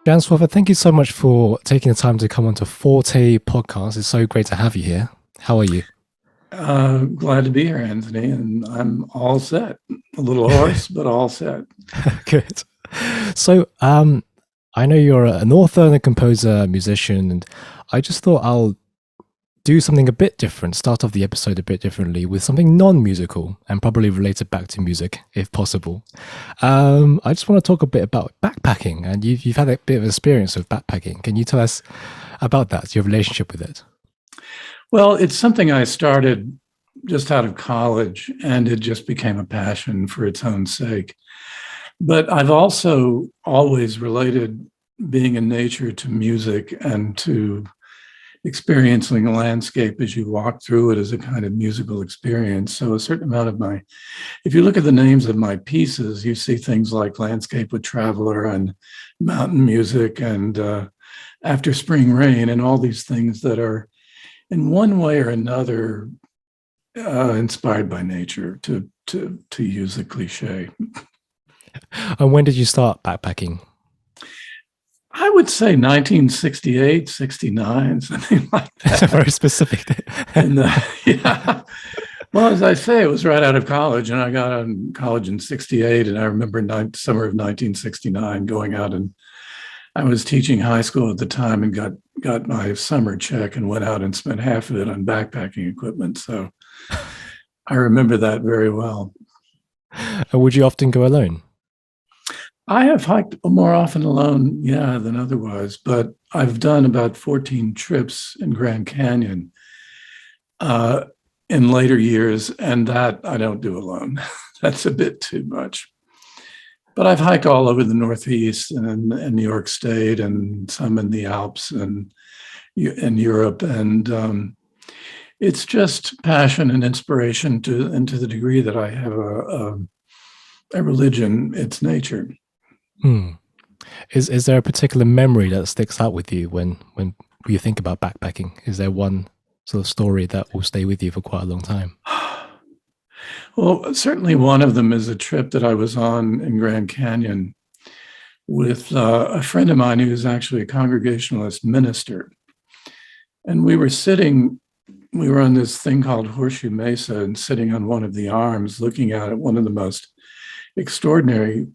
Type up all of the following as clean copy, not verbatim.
Dan Swafford, thank you so much for taking the time to come onto FORTE podcast. It's so great to have you here. How are you? Glad to be here, Anthony, and I'm all set. A little hoarse, but all set. Good. So, I know you're an author and a composer, musician, and I just thought I'll do something a bit different, start off the episode a bit differently with something non-musical and probably related back to music, if possible. I just want to talk a bit about backpacking, and you've had a bit of experience with backpacking. Can you tell us about that, your relationship with it? Well, it's something I started just out of college, and it just became a passion for its own sake. But I've also always related being in nature to music and to experiencing a landscape as you walk through it as a kind of musical experience. So a certain amount of if you look at the names of my pieces, you see things like Landscape with Traveler and Mountain Music and After Spring Rain and all these things that are in one way or another inspired by nature, to use a cliche. And when did you start backpacking? I would say 1968, 69, something like that. Very specific. And yeah, well, as I say, it was right out of college, and I got out of college in '68, and I remember summer of 1969 going out, and I was teaching high school at the time, and got my summer check and went out and spent half of it on backpacking equipment. So I remember that very well. And would you often go alone? I have hiked more often alone, yeah, than otherwise, but I've done about 14 trips in Grand Canyon in later years, and that I don't do alone. That's a bit too much. But I've hiked all over the Northeast and New York State, and some in the Alps and in Europe, and it's just passion and inspiration and to the degree that I have a religion, it's nature. Hmm. Is there a particular memory that sticks out with you when you think about backpacking? Is there one sort of story that will stay with you for quite a long time? Well, certainly one of them is a trip that I was on in Grand Canyon with a friend of mine who's actually a Congregationalist minister. And we were on this thing called Horseshoe Mesa and sitting on one of the arms, looking out at one of the most extraordinary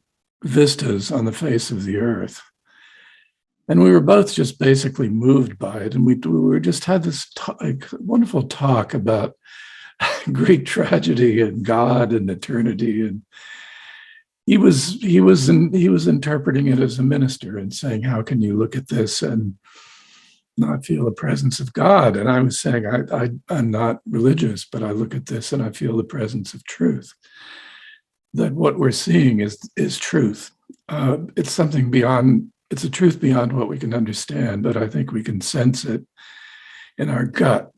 vistas on the face of the earth. And we were both just basically moved by it. And we were just had this wonderful talk about Greek tragedy and God and eternity. And he was interpreting it as a minister and saying, how can you look at this and not feel the presence of God? And I was saying, I'm not religious, but I look at this and I feel the presence of truth. That what we're seeing is truth. It's something beyond, it's a truth beyond what we can understand, but I think we can sense it in our gut,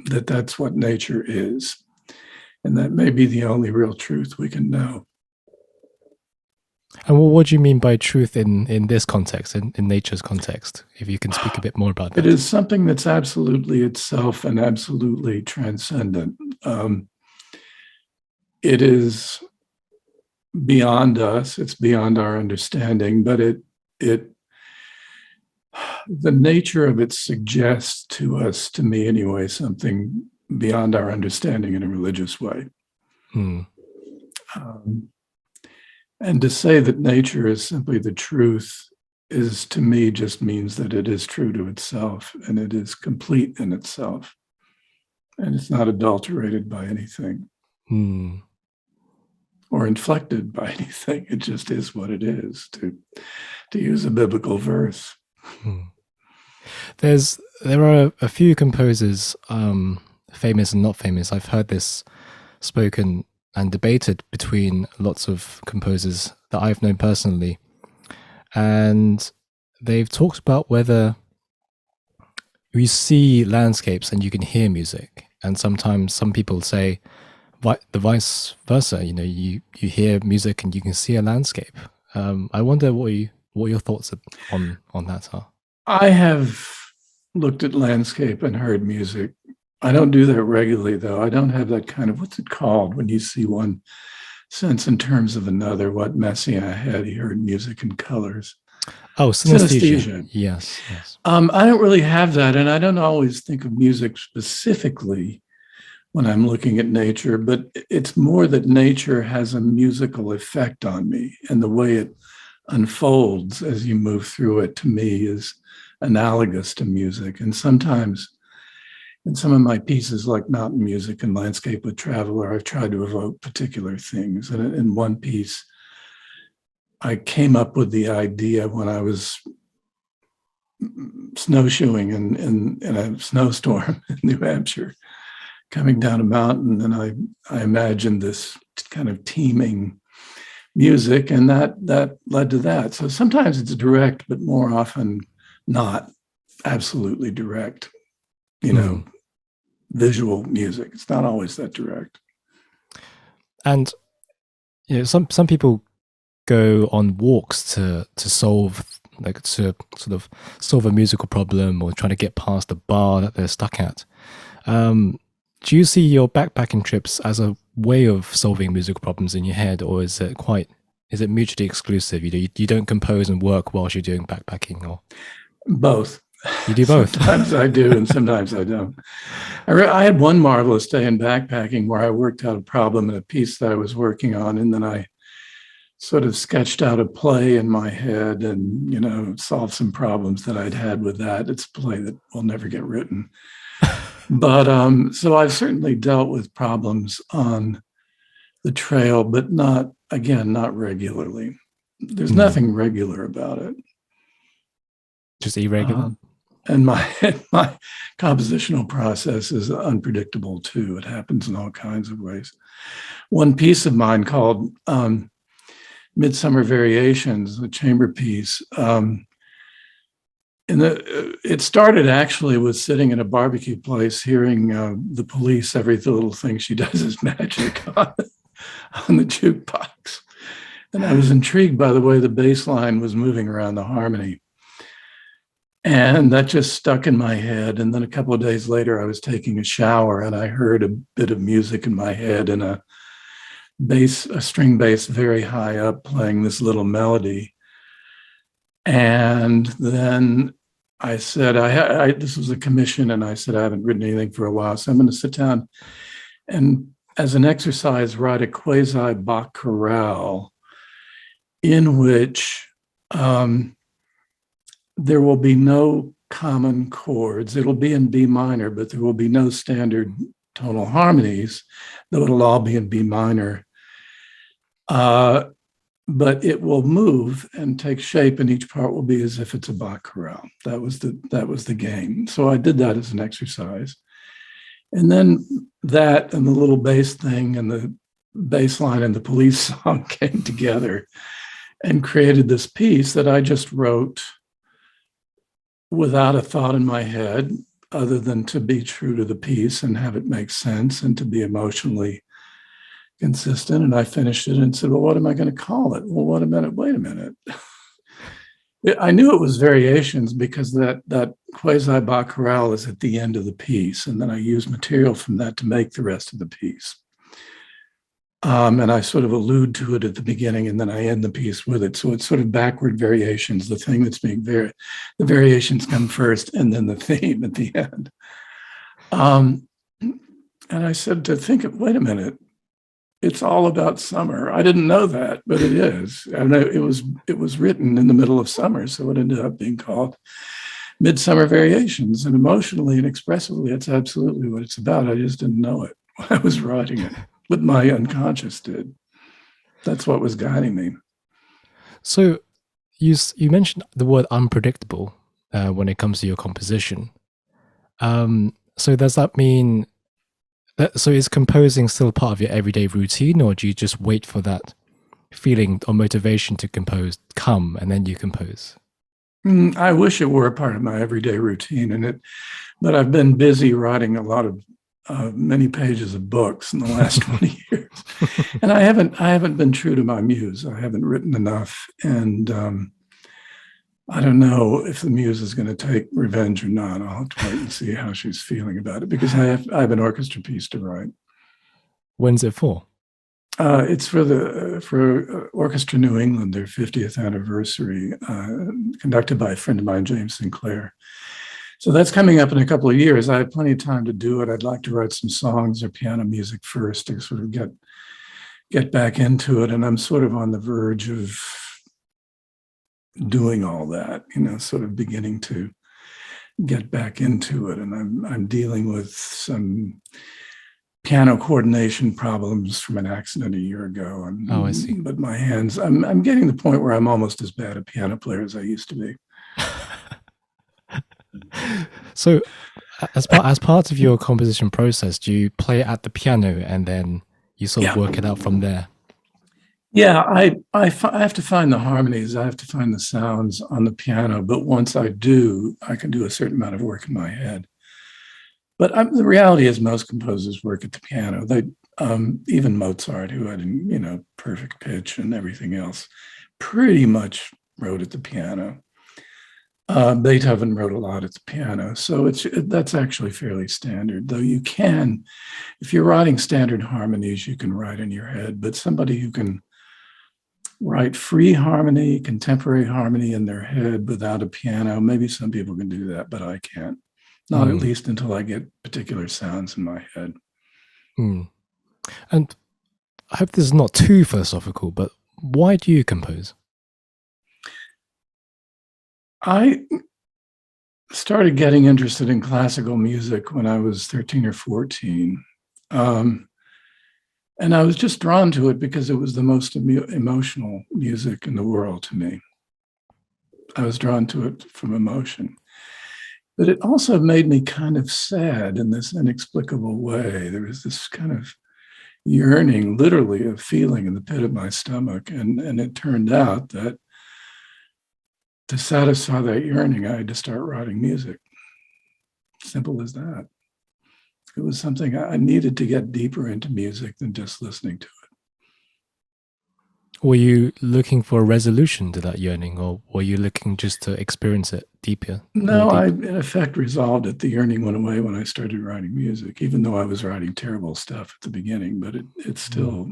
that that's what nature is. And that may be the only real truth we can know. And what do you mean by truth in this context, in nature's context? If you can speak a bit more about that. It is something that's absolutely itself and absolutely transcendent. It is beyond us, it's beyond our understanding, but the nature of it suggests to us, to me anyway, something beyond our understanding in a religious way. And to say that nature is simply the truth is, to me, just means that it is true to itself and it is complete in itself. And it's not adulterated by anything. Or inflected by anything. It just is what it is, to use a biblical verse. There are a few composers, famous and not famous. I've heard this spoken and debated between lots of composers that I've known personally. And they've talked about whether you see landscapes and you can hear music. And sometimes some people say, the vice versa, you hear music and you can see a landscape. I wonder what your thoughts on that are. I have looked at landscape and heard music. I don't do that regularly, though. I don't have that kind of, what's it called when you see one sense in terms of another? What Messiaen had, he heard music and colors. Oh, synesthesia. Synesthesia. Yes, yes. I don't really have that, and I don't always think of music specifically when I'm looking at nature, but it's more that nature has a musical effect on me, and the way it unfolds as you move through it to me is analogous to music. And sometimes in some of my pieces, like mountain music and landscape with traveler, I've tried to evoke particular things. And in one piece, I came up with the idea when I was snowshoeing in a snowstorm in New Hampshire, coming down a mountain, and I imagined this kind of teeming music, and that led to that. So sometimes it's direct, but more often not absolutely direct. Visual music. It's not always that direct. And some people go on walks to solve, like, to sort of solve a musical problem or trying to get past a bar that they're stuck at. Do you see your backpacking trips as a way of solving musical problems in your head, or is it mutually exclusive? You don't compose and work whilst you're doing backpacking, or both? You do both. Sometimes I do, and sometimes I don't. I had one marvelous day in backpacking where I worked out a problem in a piece that I was working on, and then I sort of sketched out a play in my head and, solved some problems that I'd had with that. It's a play that will never get written. But so I've certainly dealt with problems on the trail, but not regularly. There's nothing regular about it. Just irregular? And my compositional process is unpredictable too. It happens in all kinds of ways. One piece of mine called Midsummer Variations, the chamber piece, it started actually with sitting in a barbecue place, hearing the police, every little thing she does is magic on the jukebox. And I was intrigued by the way the bass line was moving around the harmony. And that just stuck in my head. And then a couple of days later, I was taking a shower and I heard a bit of music in my head and a string bass very high up playing this little melody. And then I said, this was a commission, and I said, I haven't written anything for a while, so I'm going to sit down and, as an exercise, write a quasi-Bach chorale in which there will be no common chords. It'll be in B minor, but there will be no standard tonal harmonies, though it'll all be in B minor. But it will move and take shape, and each part will be as if it's a Bach chorale. That was the game. So I did that as an exercise. And then that and the little bass thing and the bass line and the police song came together and created this piece that I just wrote without a thought in my head other than to be true to the piece and have it make sense and to be emotionally consistent. And I finished it and said, well, what am I going to call it? Well, wait a minute. I knew it was variations because that quasi-Bach chorale is at the end of the piece. And then I used material from that to make the rest of the piece. And I sort of allude to it at the beginning, and then I end the piece with it. So it's sort of backward variations. The thing that's being the variations come first, and then the theme at the end. And I said to think, wait a minute, it's all about summer. I didn't know that, but it is. And it was written in the middle of summer, so it ended up being called Midsummer Variations. And emotionally and expressively, it's absolutely what it's about. I just didn't know it when I was writing it. But my unconscious did. That's what was guiding me. So you mentioned the word unpredictable when it comes to your composition. So does that mean so is composing still part of your everyday routine, or do you just wait for that feeling or motivation to compose come and then you compose? I wish it were a part of my everyday routine, but I've been busy writing a lot of many pages of books in the last 20 years. And I haven't been true to my muse. I haven't written enough. And I don't know if the muse is going to take revenge or not. I'll have to wait and see how she's feeling about it, because I have an orchestra piece to write. When's it for? It's for Orchestra New England, their 50th anniversary, conducted by a friend of mine, James Sinclair. So that's coming up in a couple of years. I have plenty of time to do it. I'd like to write some songs or piano music first to sort of get back into it. And I'm sort of on the verge of doing all that, sort of beginning to get back into it. And I'm dealing with some piano coordination problems from an accident a year ago. Oh, I see. But my hands, I'm getting to the point where I'm almost as bad a piano player as I used to be. So, as part of your composition process, do you play at the piano and then you sort of work it out from there? Yeah, I have to find the harmonies. I have to find the sounds on the piano. But once I do, I can do a certain amount of work in my head. But the reality is, most composers work at the piano. They, even Mozart, who had perfect pitch and everything else, pretty much wrote at the piano. Beethoven wrote a lot at the piano, so that's actually fairly standard. Though you can, if you're writing standard harmonies, you can write in your head. But somebody who can write free harmony, contemporary harmony in their head without a piano, maybe some people can do that, but I can't. Not at least until I get particular sounds in my head. And I hope this is not too philosophical, but why do you compose? I started getting interested in classical music when I was 13 or 14. And I was just drawn to it because it was the most emotional music in the world to me. I was drawn to it from emotion. But it also made me kind of sad in this inexplicable way. There was this kind of yearning, literally a feeling in the pit of my stomach. And it turned out that to satisfy that yearning, I had to start writing music. Simple as that. It was something I needed to get deeper into music than just listening to it. Were you looking for a resolution to that yearning, or were you looking just to experience it deeper? No, I in effect resolved it. The yearning went away when I started writing music, even though I was writing terrible stuff at the beginning, but it still,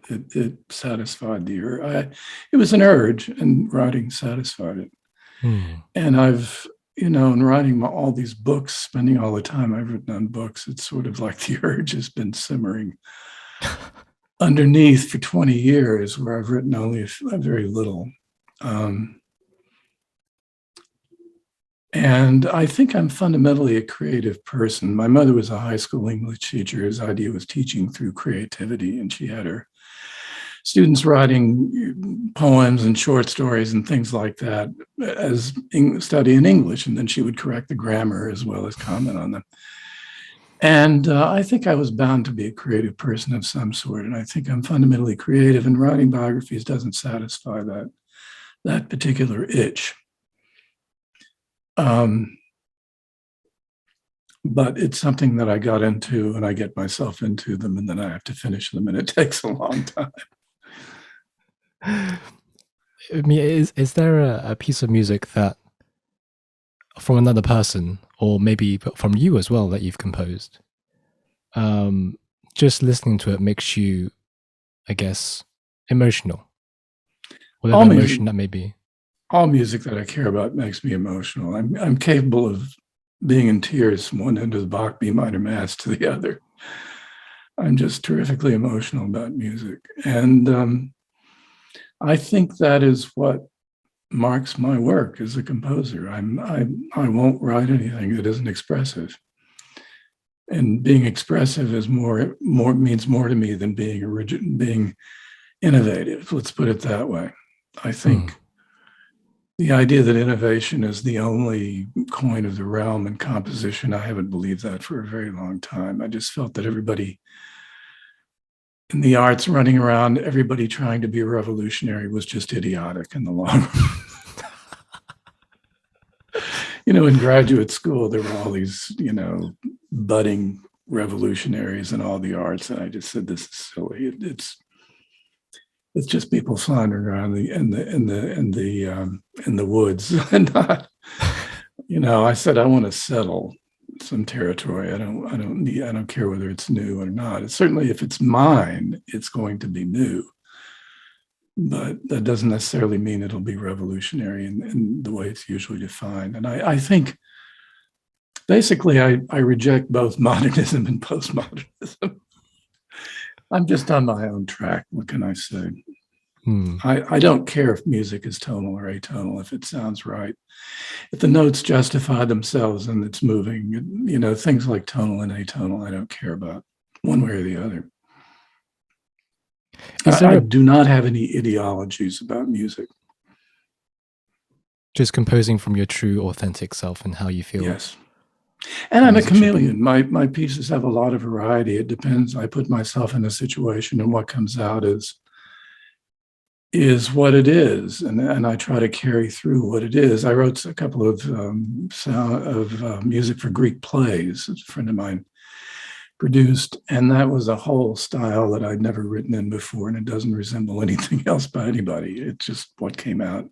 it satisfied the urge. It was an urge, and writing satisfied it. And I've, in writing all these books, spending all the time I've written on books, it's sort of like the urge has been simmering underneath for 20 years, where I've written only a very little. And I think I'm fundamentally a creative person. My mother was a high school English teacher. His idea was teaching through creativity, and she had her students writing poems and short stories and things like that as studying English, and then she would correct the grammar as well as comment on them. And I think I was bound to be a creative person of some sort, and I think I'm fundamentally creative, and writing biographies doesn't satisfy that particular itch. But it's something that I got into, and I get myself into them, and then I have to finish them, and it takes a long time. I mean, is there a piece of music that, from another person, or maybe from you as well, that you've composed, just listening to it makes you, I guess, emotional? Whatever emotion that may be. All music that I care about makes me emotional. I'm capable of being in tears from one end of the Bach B minor Mass to the other. I'm just terrifically emotional about music. And I think that is what marks my work as a composer. I won't write anything that isn't expressive. And being expressive is means more to me than being innovative. Let's put it that way. I think the idea that innovation is the only coin of the realm in composition, I haven't believed that for a very long time. I just felt that everybody in the arts running around, everybody trying to be revolutionary was just idiotic in the long run. In graduate school, there were all these, budding revolutionaries in all the arts. And I just said, this is silly. It's just people floundering around in the woods. And not, I said, I want to settle some territory. I don't care whether it's new or not. It's certainly, if it's mine, it's going to be new. But that doesn't necessarily mean it'll be revolutionary in the way it's usually defined. And I think basically I reject both modernism and postmodernism. I'm just on my own track. What can I say? I don't care if music is tonal or atonal, if it sounds right. If the notes justify themselves and it's moving, things like tonal and atonal, I don't care about one way or the other. I do not have any ideologies about music. Just composing from your true, authentic self and how you feel. Yes. And I'm a chameleon. My pieces have a lot of variety. It depends. I put myself in a situation, and what comes out is what it is, and I try to carry through what it is. I wrote a couple of music for Greek plays. A friend of mine produced, and that was a whole style that I'd never written in before, and it doesn't resemble anything else by anybody. It's just what came out,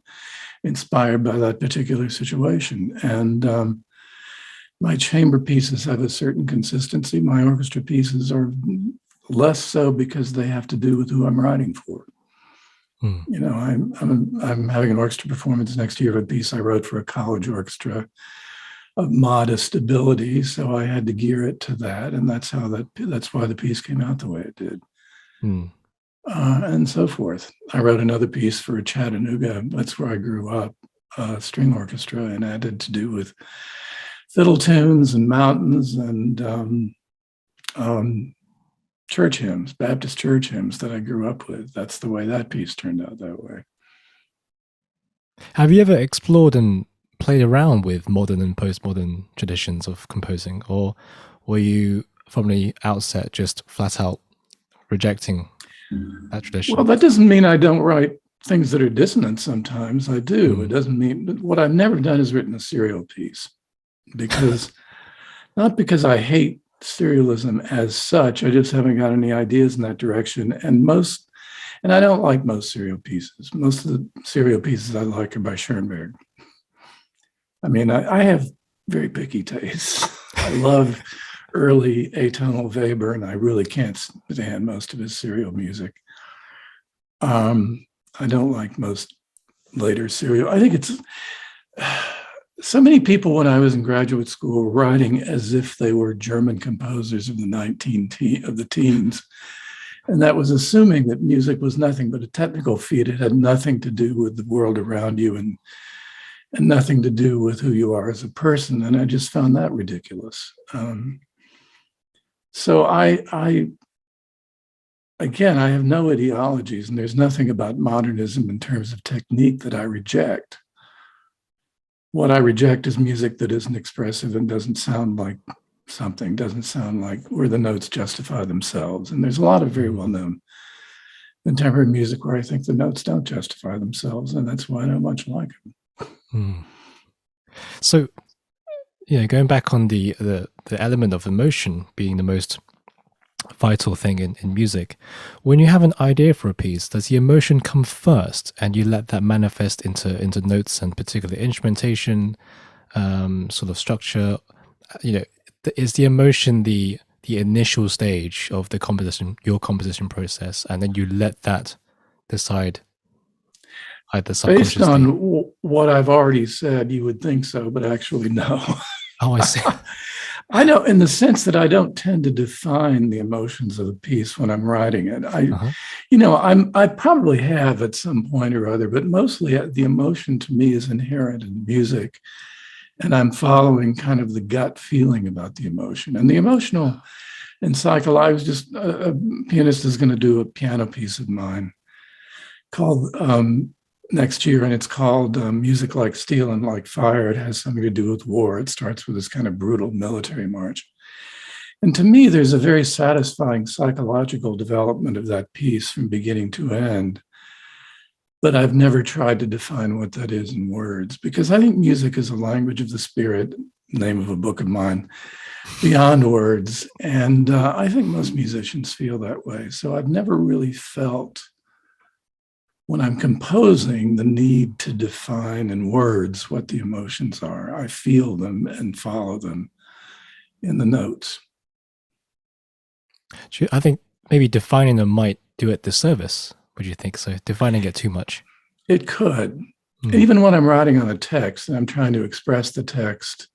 inspired by that particular situation. And my chamber pieces have a certain consistency. My orchestra pieces are less so because they have to do with who I'm writing for. I'm having an orchestra performance next year of a piece I wrote for a college orchestra of modest ability, so I had to gear it to that, and that's why the piece came out the way it did, and so forth. I wrote another piece for Chattanooga. That's where I grew up, string orchestra, and it had to do with fiddle tunes and mountains and church hymns, Baptist church hymns that I grew up with. That's the way that piece turned out that way. Have you ever explored and played around with modern and postmodern traditions of composing, or were you from the outset just flat out rejecting that tradition? Well, that doesn't mean I don't write things that are dissonant sometimes. I do. It doesn't mean, what I've never done is written a serial piece, because not because I hate serialism as such, I just haven't got any ideas in that direction. And I don't like most serial pieces. Most of the serial pieces I like are by Schoenberg. I mean, I have very picky tastes. I love early atonal Weber, and I really can't stand most of his serial music. I don't like most later serial. I think it's so many people when I was in graduate school were writing as if they were German composers of the teens. And that was assuming that music was nothing but a technical feat. It had nothing to do with the world around you and nothing to do with who you are as a person. And I just found that ridiculous. So I have no ideologies, and there's nothing about modernism in terms of technique that I reject. What I reject is music that isn't expressive and doesn't sound like something, doesn't sound like where the notes justify themselves. And there's a lot of very well-known contemporary music where I think the notes don't justify themselves, and that's why I don't much like them. So, going back on the element of emotion being the most vital thing in music, when you have an idea for a piece, does the emotion come first and you let that manifest into notes and particular instrumentation, sort of structure? Is the emotion the initial stage of your composition process, and then you let that decide either subconsciously? Based on what I've already said, you would think so, but actually no. Oh, I see. I know, in the sense that I don't tend to define the emotions of a piece when I'm writing it. I probably have at some point or other, but mostly the emotion to me is inherent in music, and I'm following kind of the gut feeling about the emotion. And the emotional and I was just a pianist is going to do a piano piece of mine called next year, and it's called Music Like Steel and Like Fire. It has something to do with war. It starts with this kind of brutal military march. And to me, there's a very satisfying psychological development of that piece from beginning to end. But I've never tried to define what that is in words, because I think music is a language of the spirit, name of a book of mine, beyond words. And I think most musicians feel that way. So I've never really felt, when I'm composing, the need to define in words what the emotions are. I feel them and follow them. in the notes. I think maybe defining them might do it disservice. Would you think so? Defining it too much. It could. Mm. Even when I'm writing on a text and I'm trying to express the text,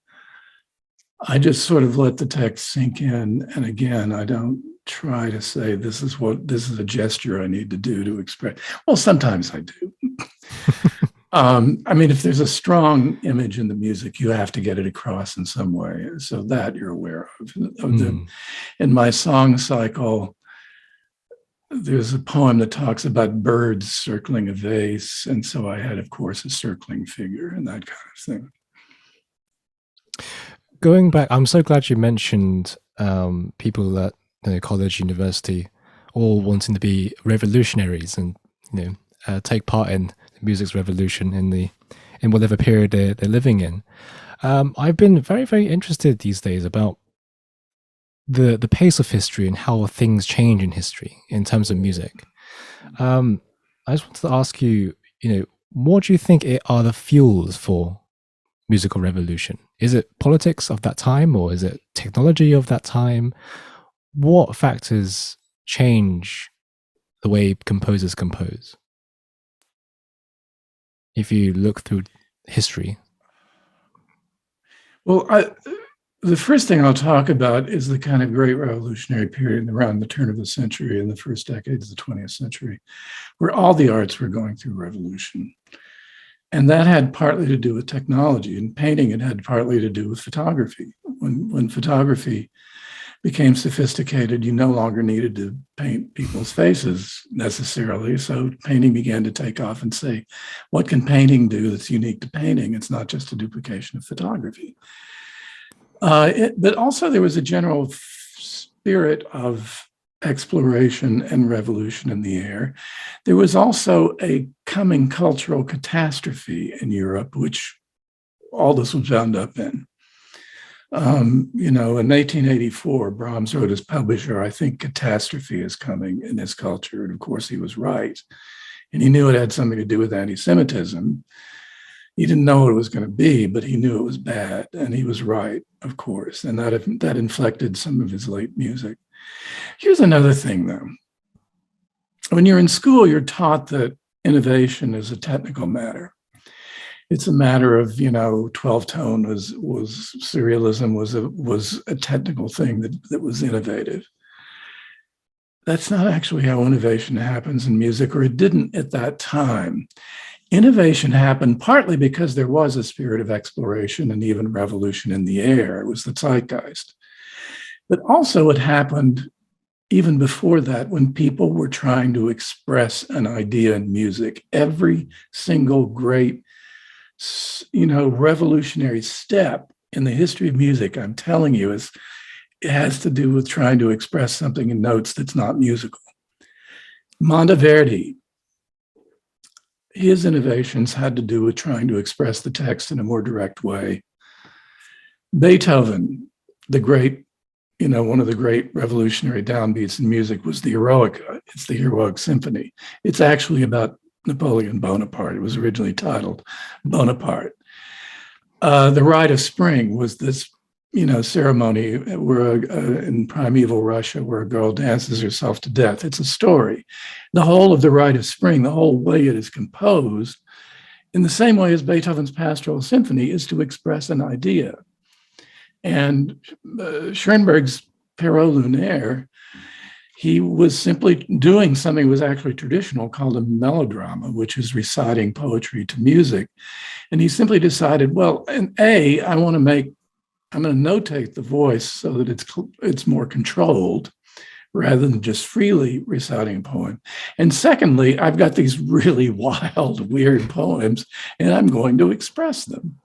I just sort of let the text sink in. And again, I don't try to say this is a gesture I need to do to express. Well, sometimes I do. I mean, if there's a strong image in the music, you have to get it across in some way. So that you're aware of in my song cycle, there's a poem that talks about birds circling a vase. And so I had, of course, a circling figure and that kind of thing. Going back, I'm so glad you mentioned people at college, university, all wanting to be revolutionaries and take part in music's revolution in whatever period they're living in. I've been very, very interested these days about the pace of history and how things change in history in terms of music. I just wanted to ask you, what do you think are the fuels for musical revolution? Is it politics of that time, or is it technology of that time? What factors change the way composers compose? If you look through history. Well, the first thing I'll talk about is the kind of great revolutionary period around the turn of the century and the first decades of the 20th century, where all the arts were going through revolution. And that had partly to do with technology. In painting, it had partly to do with photography. When photography became sophisticated, you no longer needed to paint people's faces necessarily. So painting began to take off and say, what can painting do that's unique to painting? It's not just a duplication of photography. But also there was a general spirit of exploration and revolution in the air. There was also a coming cultural catastrophe in Europe, which all this was bound up in. In 1884, Brahms wrote his publisher, I think catastrophe is coming in this culture. And of course, he was right. And he knew it had something to do with anti-Semitism. He didn't know what it was going to be, but he knew it was bad. And he was right, of course. And that inflected some of his late music. Here's another thing, though. When you're in school, you're taught that innovation is a technical matter. It's a matter of, 12-tone was serialism was a technical thing that was innovative. That's not actually how innovation happens in music, or it didn't at that time. Innovation happened partly because there was a spirit of exploration and even revolution in the air. It was the zeitgeist. But also it happened even before that, when people were trying to express an idea in music. Every single great revolutionary step in the history of music, I'm telling you, it has to do with trying to express something in notes that's not musical. Monteverdi, his innovations had to do with trying to express the text in a more direct way. Beethoven, the great, one of the great revolutionary downbeats in music was the Eroica. It's the Heroic Symphony. It's actually about Napoleon Bonaparte. It was originally titled Bonaparte. The Rite of Spring was this, ceremony where in primeval Russia, where a girl dances herself to death. It's a story. The whole of the Rite of Spring, the whole way it is composed, in the same way as Beethoven's Pastoral Symphony, is to express an idea. And Schoenberg's Perrault Lunaire, he was simply doing something that was actually traditional called a melodrama, which is reciting poetry to music. And he simply decided, well, I'm going to notate the voice so that it's more controlled rather than just freely reciting a poem. And secondly, I've got these really wild, weird poems, and I'm going to express them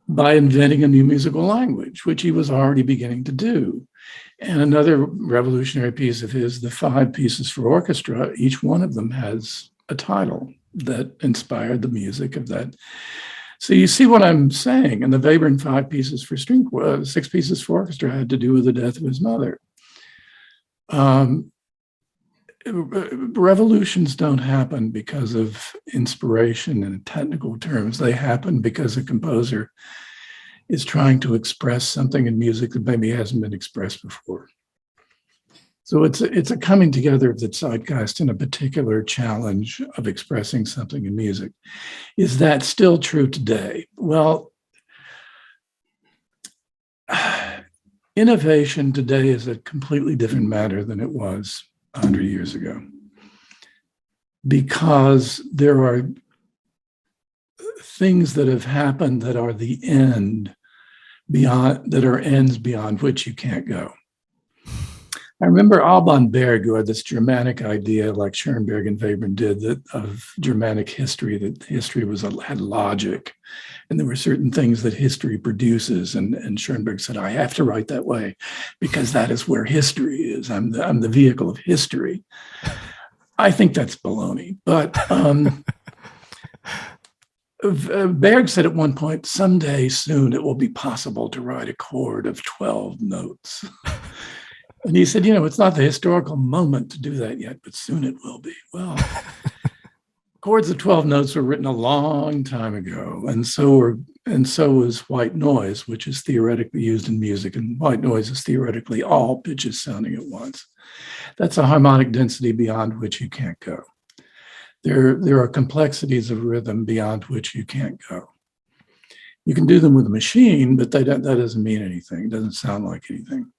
by inventing a new musical language, which he was already beginning to do. And another revolutionary piece of his, the 5 pieces for orchestra, each one of them has a title that inspired the music of that. So you see what I'm saying? And the Webern 5 pieces for 6 pieces for orchestra had to do with the death of his mother. Revolutions don't happen because of inspiration in technical terms. They happen because a composer is trying to express something in music that maybe hasn't been expressed before. So it's a coming together of the zeitgeist and a particular challenge of expressing something in music. Is that still true today? Well, innovation today is a completely different matter than it was 100 years ago, because there are things that have happened that are the end beyond, that are ends beyond which you can't go. I remember Alban Berg, who had this Germanic idea, like Schoenberg and Webern did, that of Germanic history, that history had logic, and there were certain things that history produces. And Schoenberg said, "I have to write that way because that is where history is. I'm the vehicle of history." I think that's baloney, but Berg said at one point, "Someday soon it will be possible to write a chord of 12 notes." And he said, it's not the historical moment to do that yet, but soon it will be. Well, chords of 12 notes were written a long time ago, and so was white noise, which is theoretically used in music, and white noise is theoretically all pitches sounding at once. That's a harmonic density beyond which you can't go. There are complexities of rhythm beyond which you can't go. You can do them with a machine, but that doesn't mean anything. It doesn't sound like anything.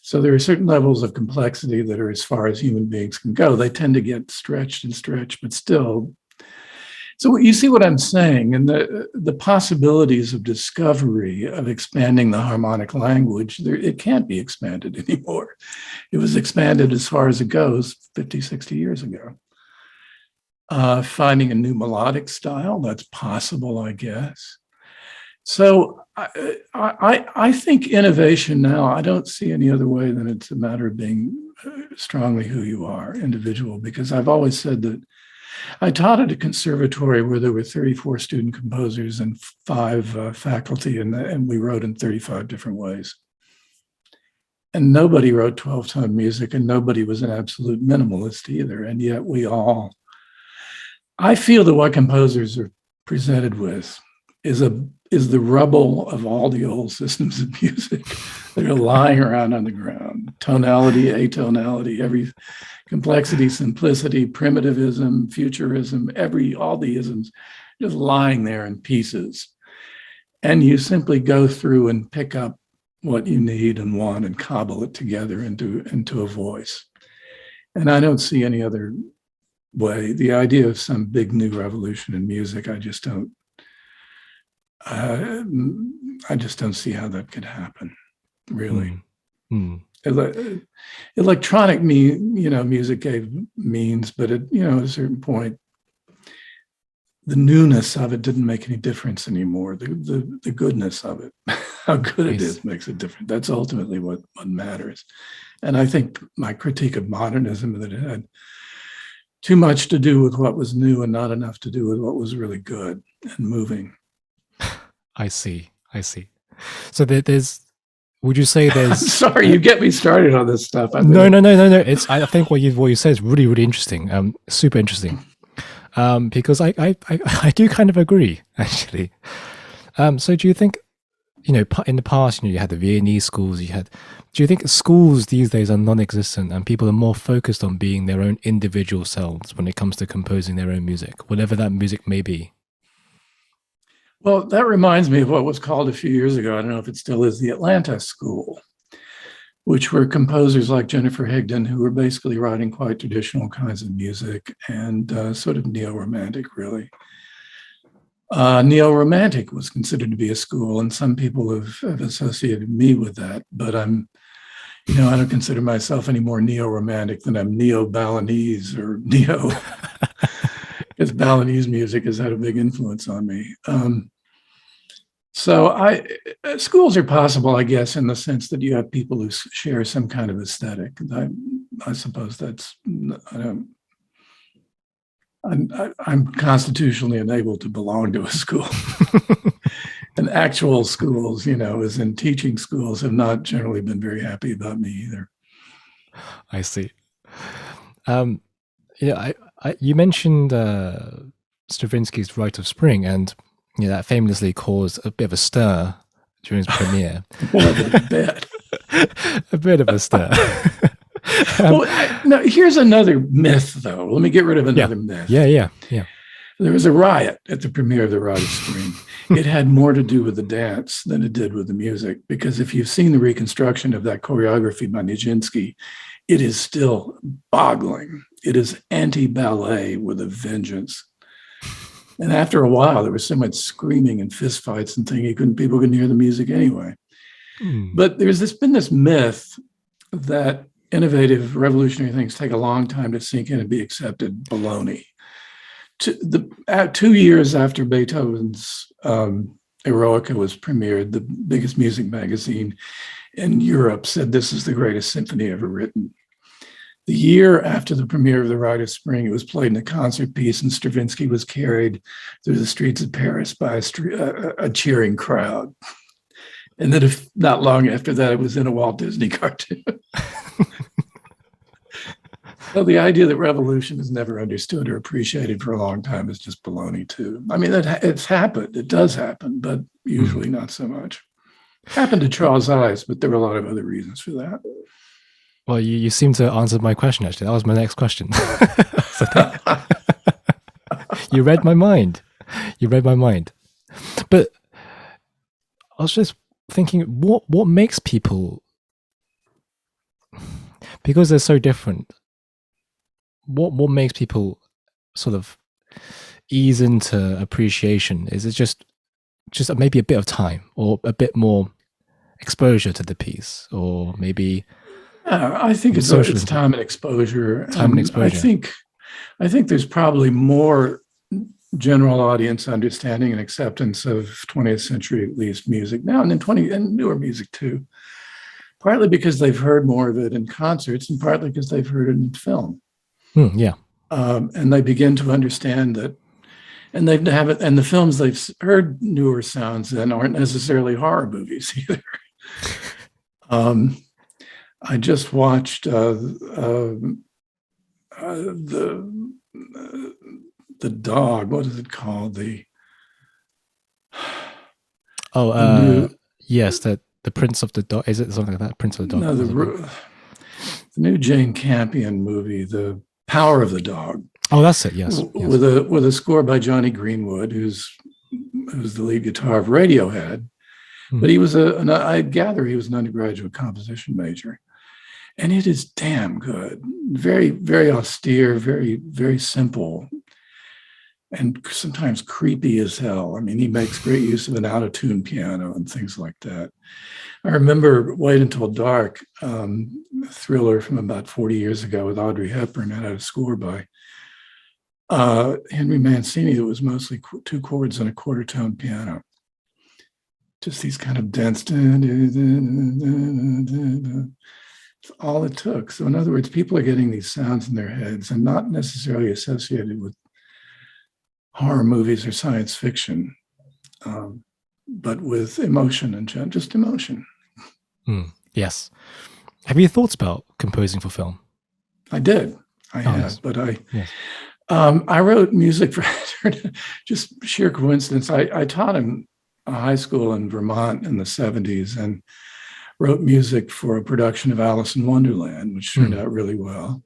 So there are certain levels of complexity that are as far as human beings can go. They tend to get stretched and stretched, but still. So you see what I'm saying, and the possibilities of discovery of expanding the harmonic language, it can't be expanded anymore. It was expanded as far as it goes 50, 60 years ago. Finding a new melodic style, that's possible, I guess. So I think innovation now, I don't see any other way than it's a matter of being strongly who you are, individual, because I've always said that I taught at a conservatory where there were 34 student composers and 5 faculty, and we wrote in 35 different ways. And nobody wrote 12-tone music, and nobody was an absolute minimalist either. And yet I feel that what composers are presented with is the rubble of all the old systems of music that are lying around on the ground. Tonality, atonality, every complexity, simplicity, primitivism, futurism, all the isms just lying there in pieces. And you simply go through and pick up what you need and want and cobble it together into a voice. And I don't see any other way. The idea of some big new revolution in music, I just don't see how that could happen, really. Electronic music gave means, but at a certain point, the newness of it didn't make any difference anymore. The goodness of it, how good it is, makes a difference. That's ultimately what matters. And I think my critique of modernism, that it had too much to do with what was new and not enough to do with what was really good and moving. I see. So would you say there's? I'm sorry, you get me started on this stuff. No. I think what you say is really, really interesting. Super interesting. Because I do kind of agree, actually. So do you think, in the past, you had the Viennese schools, do you think schools these days are non-existent and people are more focused on being their own individual selves when it comes to composing their own music, whatever that music may be? Well, that reminds me of what was called a few years ago, I don't know if it still is, the Atlanta School, which were composers like Jennifer Higdon, who were basically writing quite traditional kinds of music and sort of neo-romantic, really. Neo-romantic was considered to be a school, and some people have associated me with that, but I don't consider myself any more neo-romantic than I'm neo-Balinese or neo, because Balinese music has had a big influence on me. So schools are possible, I guess, in the sense that you have people who share some kind of aesthetic. I suppose that's, I'm constitutionally unable to belong to a school. And actual schools, as in teaching schools, have not generally been very happy about me either. I see. You mentioned Stravinsky's Rite of Spring, and that famously caused a bit of a stir during its premiere. More than a bit. A bit of a stir. Now, here's another myth, though. Let me get rid of another myth. Yeah. There was a riot at the premiere of The Rite of Spring. It had more to do with the dance than it did with the music, because if you've seen the reconstruction of that choreography by Nijinsky, it is still boggling. It is anti-ballet with a vengeance. And after a while, there was so much screaming and fistfights and thinking people couldn't hear the music anyway. But there's been this myth that innovative, revolutionary things take a long time to sink in and be accepted. Baloney. 2 years after Beethoven's Eroica was premiered, the biggest music magazine in Europe said this is the greatest symphony ever written. The year after the premiere of The Rite of Spring, it was played in a concert piece, and Stravinsky was carried through the streets of Paris by a cheering crowd. And then, not long after that, it was in a Walt Disney cartoon. So the idea that revolution is never understood or appreciated for a long time is just baloney, too. I mean, it's happened. It does happen, but usually not so much. Happened to Charles Ives, but there were a lot of other reasons for that. Well, you seem to answer my question, actually. That was my next question. You read my mind. But I was just thinking, what makes people, because they're so different, what makes people sort of ease into appreciation? Is it just maybe a bit of time or a bit more exposure to the piece, or maybe I think it's time and exposure. I think there's probably more general audience understanding and acceptance of 20th century, at least, music now, and and newer music too. Partly because they've heard more of it in concerts, and partly because they've heard it in film. And they begin to understand that, and they have it. And the films they've heard newer sounds in aren't necessarily horror movies either. I just watched the dog. What is it called? Yes, the Prince of the Dog. Is it something like that? Prince of the Dog. No, the new Jane Campion movie, The Power of the Dog. Oh, that's it. Yes. With a score by Johnny Greenwood, who's the lead guitar of Radiohead. But he was I gather he was an undergraduate composition major. And it is damn good. Very, very austere, very, very simple, and sometimes creepy as hell. I mean, he makes great use of an out-of-tune piano and things like that. I remember Wait Until Dark, a thriller from about 40 years ago with Audrey Hepburn, and had a score by Henry Mancini that was mostly two chords and a quarter-tone piano. Just these kind of dense, it's all it took. So in other words, people are getting these sounds in their heads and not necessarily associated with horror movies or science fiction, but with emotion and just emotion. Yes. Have you thoughts about composing for film? I did. I have, yes. But I wrote music for just sheer coincidence. I taught in a high school in Vermont in the 70s and wrote music for a production of Alice in Wonderland, which turned out really well.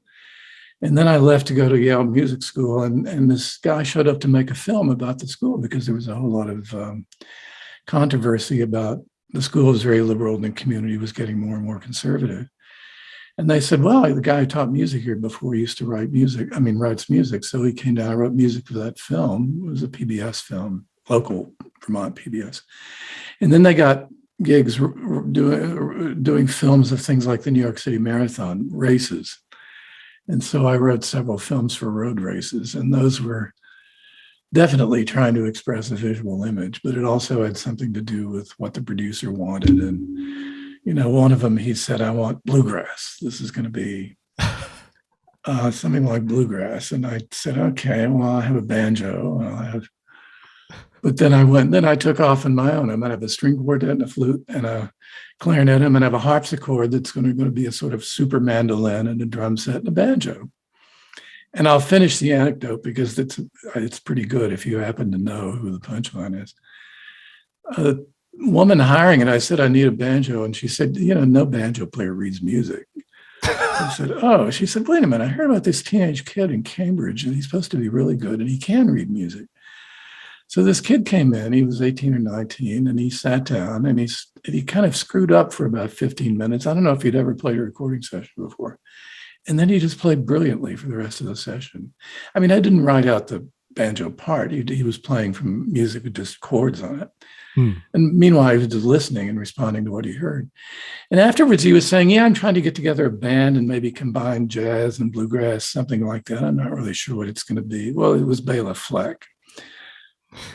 And then I left to go to Yale Music School, and this guy showed up to make a film about the school because there was a whole lot of controversy about the school was very liberal and the community was getting more and more conservative. And they said, well, the guy who taught music here before used to writes music. So he came down and wrote music for that film. It was a PBS film, local Vermont PBS. And then they got gigs doing films of things like the New York City Marathon races. And so I wrote several films for road races, and those were definitely trying to express a visual image, but it also had something to do with what the producer wanted. And, one of them, he said, I want bluegrass. This is going to be something like bluegrass. And I said, okay, well, I have a banjo. But then I took off on my own. I'm going to have a string quartet and a flute and a clarinet. I'm going to have a harpsichord that's going to be a sort of super mandolin and a drum set and a banjo. And I'll finish the anecdote because it's pretty good if you happen to know who the punchline is. woman hiring it, I said, I need a banjo. And she said, no banjo player reads music. I said, oh, she said, wait a minute. I heard about this teenage kid in Cambridge and he's supposed to be really good and he can read music. So this kid came in, he was 18 or 19, and he sat down and he kind of screwed up for about 15 minutes. I don't know if he'd ever played a recording session before. And then he just played brilliantly for the rest of the session. I mean, I didn't write out the banjo part. He was playing from music with just chords on it. And meanwhile, he was just listening and responding to what he heard. And afterwards, he was saying, yeah, I'm trying to get together a band and maybe combine jazz and bluegrass, something like that. I'm not really sure what it's going to be. Well, it was Bela Fleck,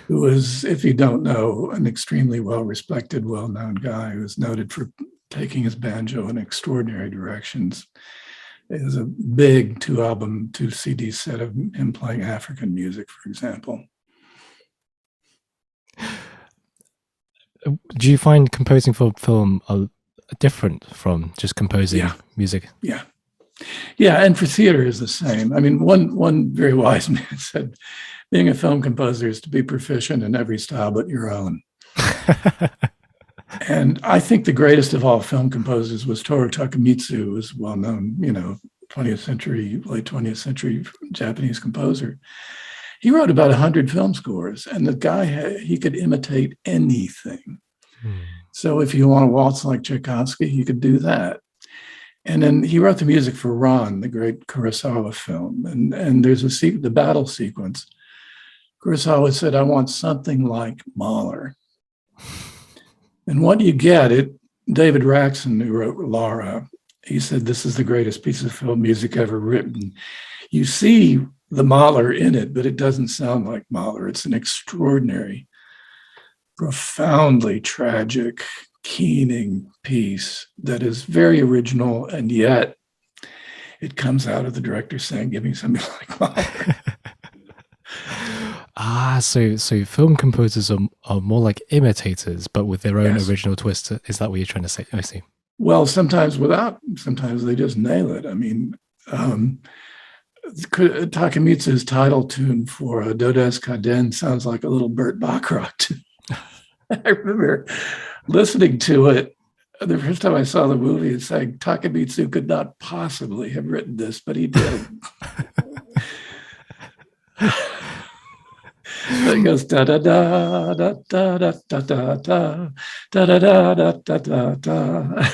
who was, if you don't know, an extremely well-respected, well-known guy who was noted for taking his banjo in extraordinary directions. It was a big 2-album, 2-CD set of him playing African music, for example. Do you find composing for film different from just composing music? Yeah. And for theater is the same. I mean, one very wise man said, being a film composer is to be proficient in every style but your own. And I think the greatest of all film composers was Toru Takemitsu, who was well-known, 20th century, late 20th century Japanese composer. He wrote about 100 film scores, and the guy, he could imitate anything. So if you want to waltz like Tchaikovsky, he could do that. And then he wrote the music for Ron, the great Kurosawa film. And there's the battle sequence. Kurosawa said, I want something like Mahler. And what you get, David Raxon, who wrote Lara, he said, this is the greatest piece of film music ever written. You see the Mahler in it, but it doesn't sound like Mahler. It's an extraordinary, profoundly tragic, keening piece that is very original, and yet it comes out of the director saying, give me something like Mahler. So film composers are more like imitators, but with their own original twist. Is that what you're trying to say? I see. Well, sometimes they just nail it. I mean, Takemitsu's title tune for Dodes Kaden sounds like a little Burt Bacharach tune. I remember listening to it the first time I saw the movie and saying, Takemitsu could not possibly have written this, but he did. It goes da da da da da da da da da da da da da da da.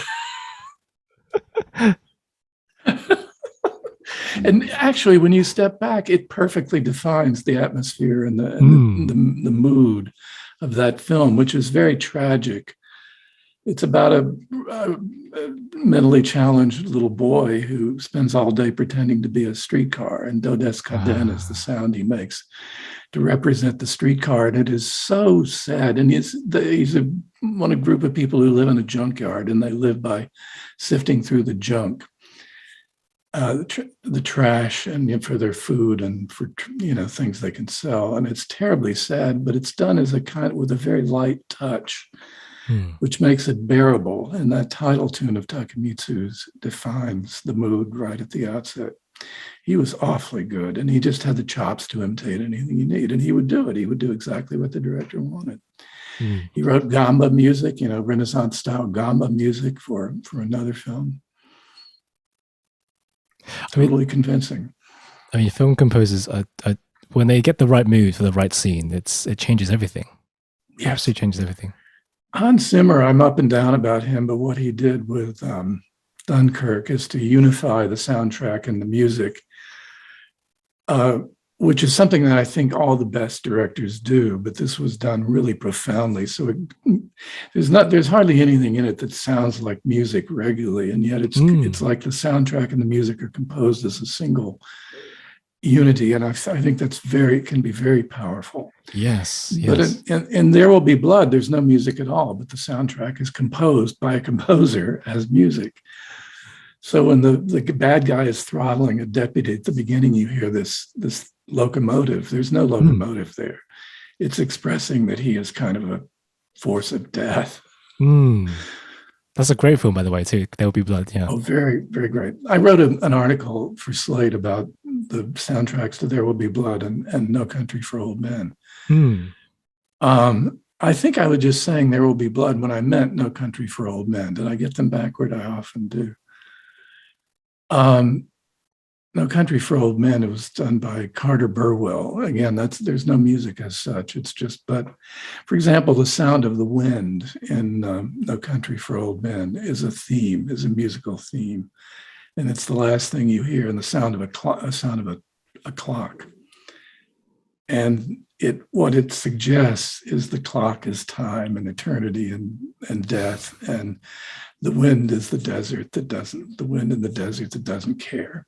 And actually, when you step back, it perfectly defines the atmosphere and the mood of that film, which is very tragic. It's about a mentally challenged little boy who spends all day pretending to be a streetcar, and Dodes Kaden is the sound he makes to represent the streetcar. And it is so sad. And he's one of a group of people who live in a junkyard, and they live by sifting through the junk, the trash, and for their food and for things they can sell. And it's terribly sad, but it's done as with a very light touch, which makes it bearable. And that title tune of Takemitsu's defines the mood right at the outset. He was awfully good, and he just had the chops to imitate anything you need, and he would do it. He would do exactly what the director wanted. He wrote gamba music, Renaissance style gamba music for another film. Totally convincing. I mean, film composers are when they get the right mood for the right scene, it changes everything. Yes. It absolutely changes everything. Hans Zimmer, I'm up and down about him, but what he did with Dunkirk is to unify the soundtrack and the music, which is something that I think all the best directors do, but this was done really profoundly. So there's hardly anything in it that sounds like music regularly, and yet it's like the soundtrack and the music are composed as a single unity, and I think that's can be very powerful. Yes. But in There Will Be Blood, there's no music at all, but the soundtrack is composed by a composer as music. So when the bad guy is throttling a deputy at the beginning, you hear this locomotive. There's no locomotive there. It's expressing that he is kind of a force of death. That's a great film, by the way, too. There Will Be Blood. Yeah. Oh, very, very great. I wrote an article for Slate about the soundtracks to There Will Be Blood and No Country for Old Men. I think I was just saying There Will Be Blood when I meant No Country for Old Men. Did I get them backward? I often do. No Country for Old Men, it was done by Carter Burwell. Again, there's no music as such. It's just, but for example, the sound of the wind in No Country for Old Men is a musical theme. And it's the last thing you hear, and the sound of a clock. And what it suggests is the clock is time and eternity and death, and the wind is the wind in the desert that doesn't care.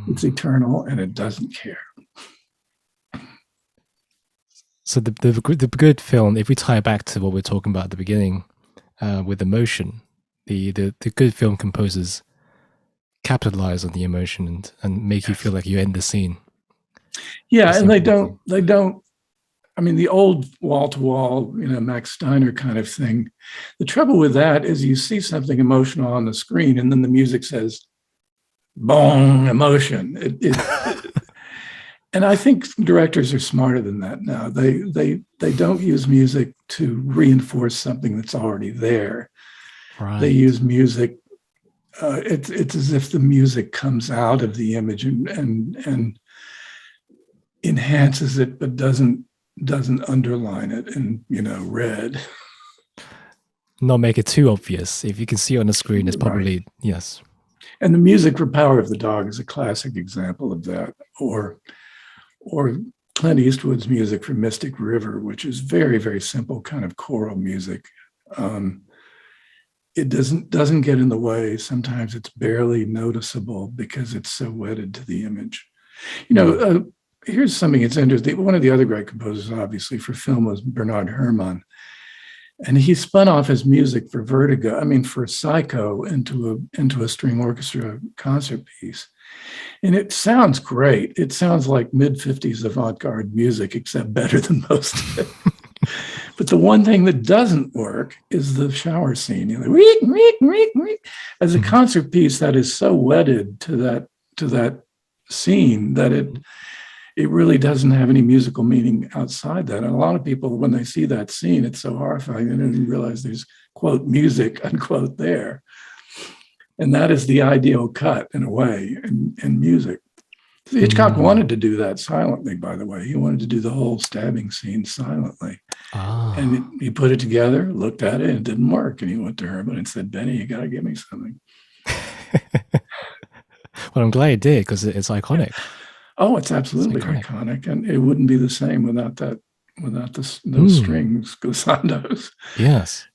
It's eternal and it doesn't care. So the good film, if we tie it back to what we were talking about at the beginning, with emotion, the good film composers capitalize on the emotion and make you feel like you're in the scene. Yeah, and they don't. I mean, the old wall-to-wall, Max Steiner kind of thing. The trouble with that is you see something emotional on the screen, and then the music says, "Bong, emotion." And I think directors are smarter than that now. They don't use music to reinforce something that's already there. Right. They use music. It's as if the music comes out of the image and enhances it, but doesn't underline it in red. Not make it too obvious. If you can see it on the screen, it's probably right. Yes. And the music for Power of the Dog is a classic example of that, or Clint Eastwood's music for Mystic River, which is very, very simple kind of choral music. It doesn't get in the way. Sometimes it's barely noticeable because it's so wedded to the image. Here's something that's interesting. One of the other great composers, obviously, for film was Bernard Herrmann. And he spun off his music for for Psycho into a string orchestra concert piece. And it sounds great. It sounds like mid-50s avant-garde music, except better than most of it. But the one thing that doesn't work is the shower scene. As a concert piece, that is so wedded to that scene that it really doesn't have any musical meaning outside that. And a lot of people, when they see that scene, it's so horrifying, they don't even realize there's, quote, music, unquote, there. And that is the ideal cut, in a way, in music. Hitchcock wanted to do that silently, by the way. He wanted to do the whole stabbing scene silently. And he put it together, looked at it, and it didn't work. And he went to Herman and said, "Benny, you got to give me something." Well, I'm glad he did, because it's iconic. Oh, it's absolutely iconic. And it wouldn't be the same without those strings, glissandos. Yes.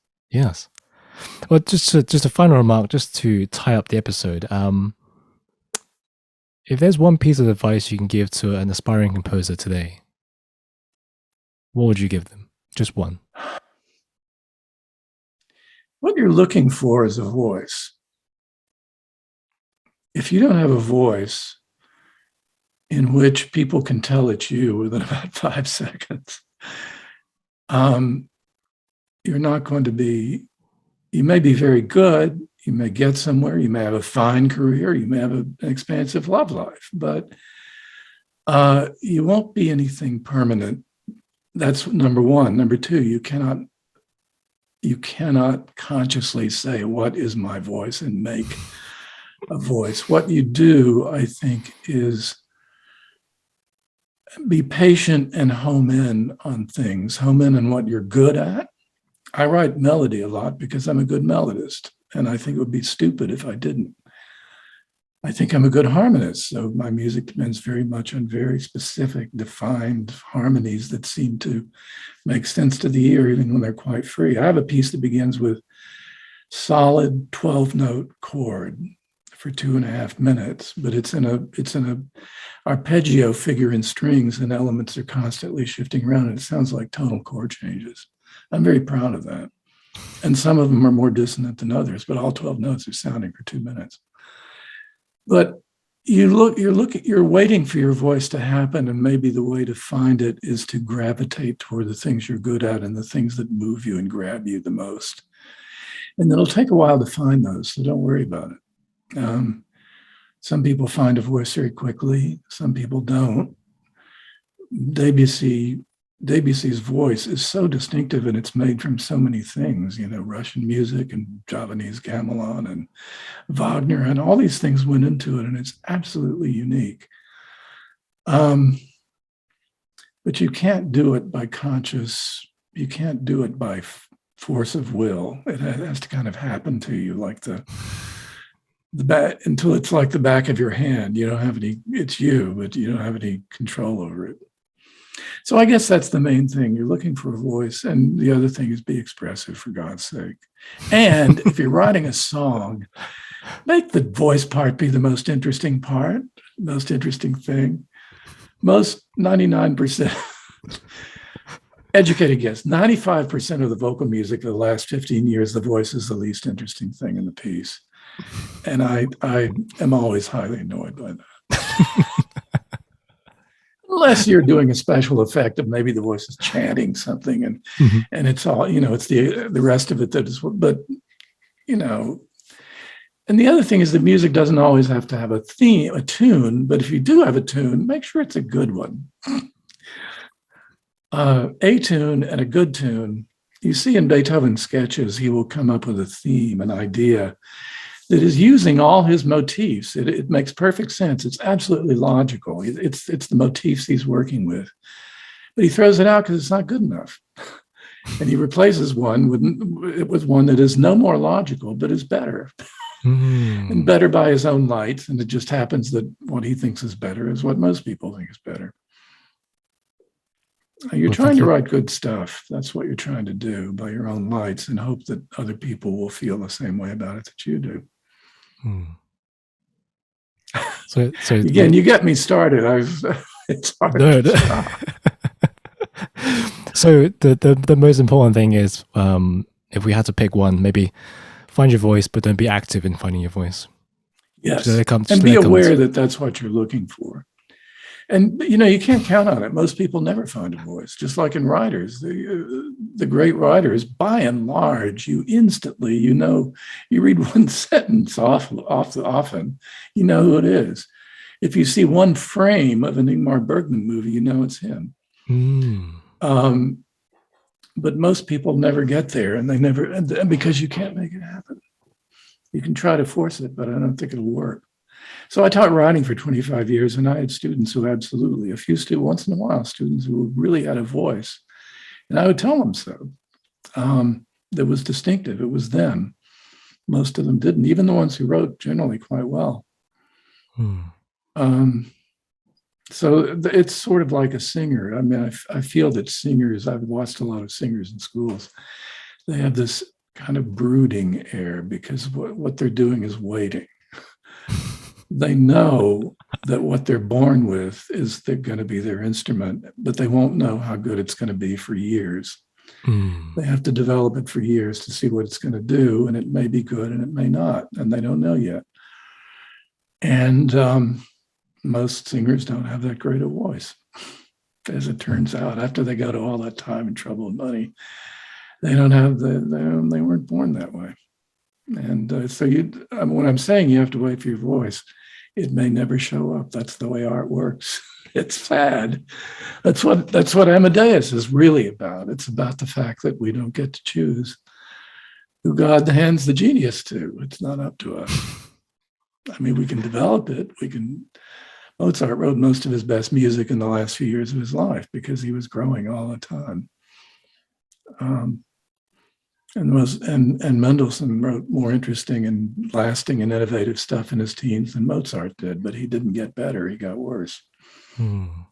Well, just a final remark, just to tie up the episode. If there's one piece of advice you can give to an aspiring composer today, what would you give them? Just one. What you're looking for is a voice. If you don't have a voice in which people can tell it's you within about 5 seconds, you're not going to be, you may be very good, you may get somewhere, you may have a fine career, you may have an expansive love life, but you won't be anything permanent. That's number one. Number two, you cannot consciously say, what is my voice, and make a voice. What you do, I think, is be patient and home in on things, home in on what you're good at. I write melody a lot because I'm a good melodist, and I think it would be stupid if I didn't. I think I'm a good harmonist, so my music depends very much on very specific, defined harmonies that seem to make sense to the ear, even when they're quite free. I have a piece that begins with solid 12-note chord for 2.5 minutes, but it's in a arpeggio figure in strings, and elements are constantly shifting around, and it sounds like tonal chord changes. I'm very proud of that. And some of them are more dissonant than others, but all 12 notes are sounding for 2 minutes. But you're waiting for your voice to happen, and maybe the way to find it is to gravitate toward the things you're good at and the things that move you and grab you the most. And it'll take a while to find those, so don't worry about it. Some people find a voice very quickly, some people don't. Debussy Debussy's voice is so distinctive, and it's made from so many things, Russian music and Javanese gamelan and Wagner, and all these things went into it, and it's absolutely unique. But you can't do it by you can't do it by force of will. It has to kind of happen to you, like the back, until it's like the back of your hand. You don't have any, it's you, but you don't have any control over it. So I guess that's the main thing. You're looking for a voice. And the other thing is be expressive, for God's sake. And if you're writing a song, make the voice part be the most interesting part, most interesting thing. Most 99%, educated guess, 95% of the vocal music of the last 15 years, the voice is the least interesting thing in the piece. And I am always highly annoyed by that. Unless you're doing a special effect of maybe the voice is chanting something and and it's all, it's the rest of it that is, but, and the other thing is the music doesn't always have to have a theme, a tune, but if you do have a tune, make sure it's a good one. A tune and a good tune, you see in Beethoven's sketches, he will come up with a theme, an idea that is using all his motifs. It makes perfect sense. It's absolutely logical. It's the motifs he's working with. But he throws it out because it's not good enough. And he replaces one with one that is no more logical, but is better. And better by his own lights. And it just happens that what he thinks is better is what most people think is better. You're trying to write good stuff. That's what you're trying to do by your own lights, and hope that other people will feel the same way about it that you do. So again, you get me started. It's hard to stop. So the most important thing is, if we had to pick one, maybe find your voice, but don't be active in finding your voice. Yes, and be aware that that's what you're looking for. And, you can't count on it. Most people never find a voice, just like in writers. The great writers, by and large, you instantly, you read one sentence often, you know who it is. If you see one frame of an Ingmar Bergman movie, you know it's him. But most people never get there, and they never, and because you can't make it happen. You can try to force it, but I don't think it'll work. So I taught writing for 25 years, and I had students who absolutely, once in a while, students who really had a voice. And I would tell them so. That was distinctive. It was them. Most of them didn't, even the ones who wrote generally quite well. So it's sort of like a singer. I mean, I feel that singers, I've watched a lot of singers in schools, they have this kind of brooding air because what they're doing is waiting. They know that what they're born with is they're going to be their instrument, but they won't know how good it's going to be for years. They have to develop it for years to see what it's going to do, and it may be good and it may not, and they don't know yet. And most singers don't have that great a voice, as it turns out. After they go to all that time and trouble and money, they don't have they weren't born that way. And so when I'm saying you have to wait for your voice, it may never show up. That's the way art works. It's sad. That's what Amadeus is really about. It's about the fact that we don't get to choose who God hands the genius to. It's not up to us. I mean, we can develop it. Mozart wrote most of his best music in the last few years of his life because he was growing all the time. And Mendelssohn wrote more interesting and lasting and innovative stuff in his teens than Mozart did, but he didn't get better, he got worse. Even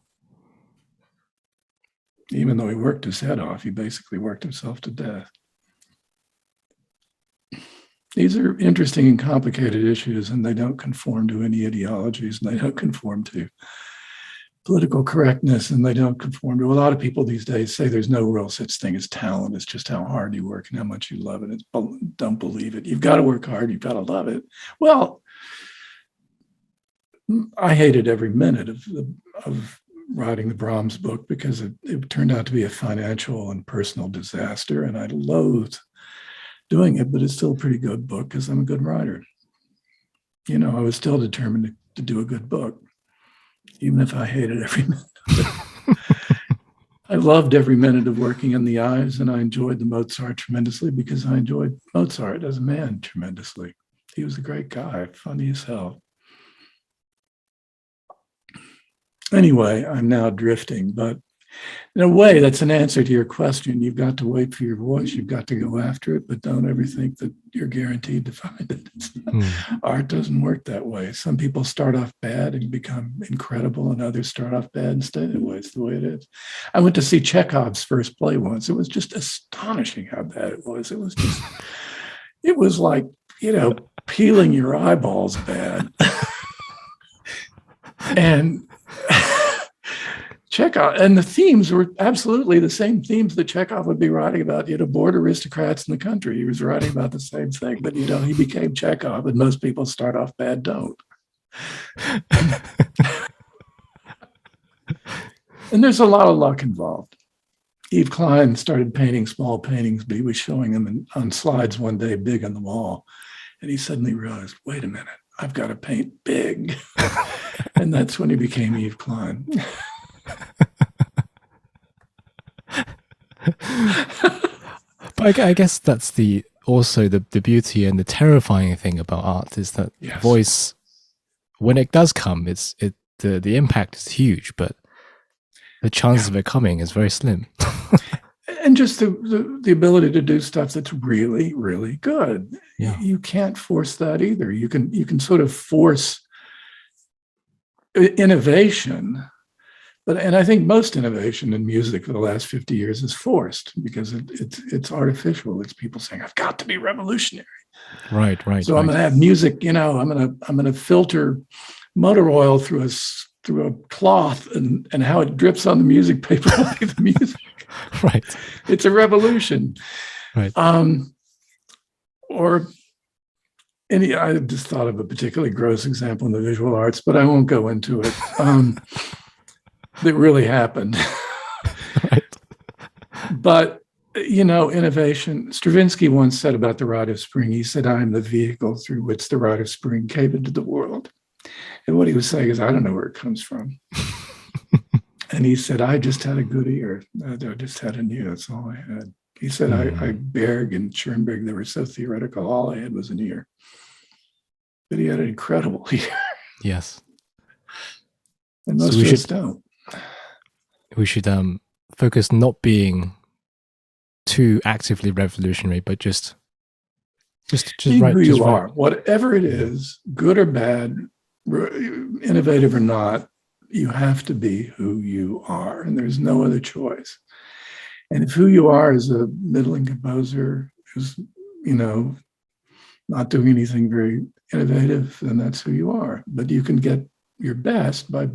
though he worked his head off, he basically worked himself to death. These are interesting and complicated issues, and they don't conform to any ideologies, and they don't conform to political correctness, and they don't conform to, a lot of people these days say there's no real such thing as talent. It's just how hard you work and how much you love it. Don't believe it. You've got to work hard. You've got to love it. Well, I hated every minute of writing the Brahms book because it turned out to be a financial and personal disaster, and I loathed doing it, but it's still a pretty good book because I'm a good writer. I was still determined to do a good book, even if I hated every minute of it. I loved every minute of working in the Ives, and I enjoyed the Mozart tremendously because I enjoyed Mozart as a man tremendously. He was a great guy, funny as hell. Anyway, I'm now drifting, but in a way, that's an answer to your question. You've got to wait for your voice. You've got to go after it, but don't ever think that you're guaranteed to find it. Art doesn't work that way. Some people start off bad and become incredible, and others start off bad and stay that way. It's the way it is. I went to see Chekhov's first play once. It was just astonishing how bad it was. It was like, peeling your eyeballs bad. And Chekhov, and the themes were absolutely the same themes that Chekhov would be writing about, bored aristocrats in the country. He was writing about the same thing, but, he became Chekhov, and most people start off bad, don't. And there's a lot of luck involved. Yves Klein started painting small paintings, but he was showing them on slides one day, big on the wall. And he suddenly realized, wait a minute, I've got to paint big. And that's when he became Yves Klein. But I guess that's also the beauty and the terrifying thing about art is that voice, when it does come, the impact is huge, but the chances of it coming is very slim. And just the ability to do stuff that's really, really good. Yeah. You can't force that either. You can sort of force innovation, and I think most innovation in music for the last 50 years is forced because it's artificial. It's people saying, "I've got to be revolutionary." Right. So I'm going to have music. I'm going to filter motor oil through a cloth, and how it drips on the music paper will be the music. Right. It's a revolution. Right. I just thought of a particularly gross example in the visual arts, but I won't go into it. That really happened. Right. But, innovation. Stravinsky once said about the Rite of Spring, he said, "I am the vehicle through which the Rite of Spring came into the world." And what he was saying is, I don't know where it comes from. And he said, I just had a good ear. I just had an ear. That's all I had. He said, I Berg and Schoenberg, they were so theoretical. All I had was an ear. But he had an incredible ear. Yes. And most of us don't. We should focus not being too actively revolutionary, but just being who you are. Whatever it is, good or bad, innovative or not, you have to be who you are, and there's no other choice. And if who you are is a middling composer who's, not doing anything very innovative, then that's who you are. But you can get your best by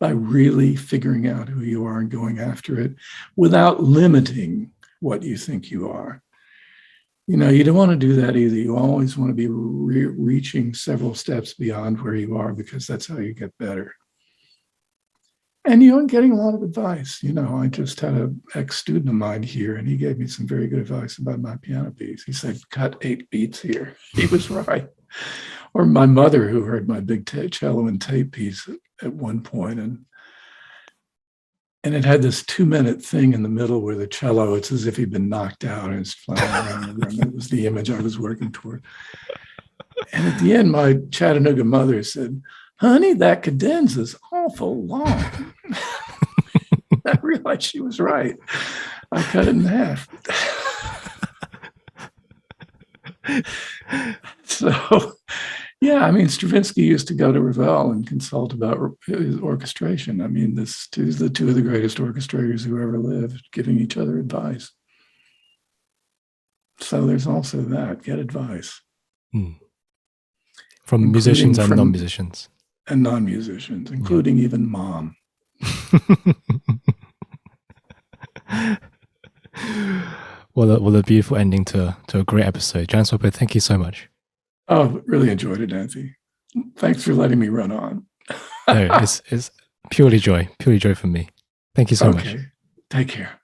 really figuring out who you are and going after it without limiting what you think you are. You don't want to do that either. You always want to be reaching several steps beyond where you are, because that's how you get better. And, getting a lot of advice. I just had an ex-student of mine here, and he gave me some very good advice about my piano piece. He said, cut 8 beats here. He was right. Or my mother, who heard my big cello and tape piece at one point, and it had this 2-minute thing in the middle where the cello, it's as if he'd been knocked out and it's flying around the room. It was the image I was working toward. And at the end, my Chattanooga mother said, honey, that cadenza's awful long. I realized she was right. I cut it in half. So, yeah, Stravinsky used to go to Ravel and consult about his orchestration. These are two of the greatest orchestrators who ever lived, giving each other advice. So there's also that. Get advice. From musicians and non-musicians. And non-musicians, including even mom. Well, a beautiful ending to a great episode. Jan Swafford, thank you so much. Oh, really enjoyed it, Nancy. Thanks for letting me run on. No, it's purely joy for me. Thank you so much. Take care.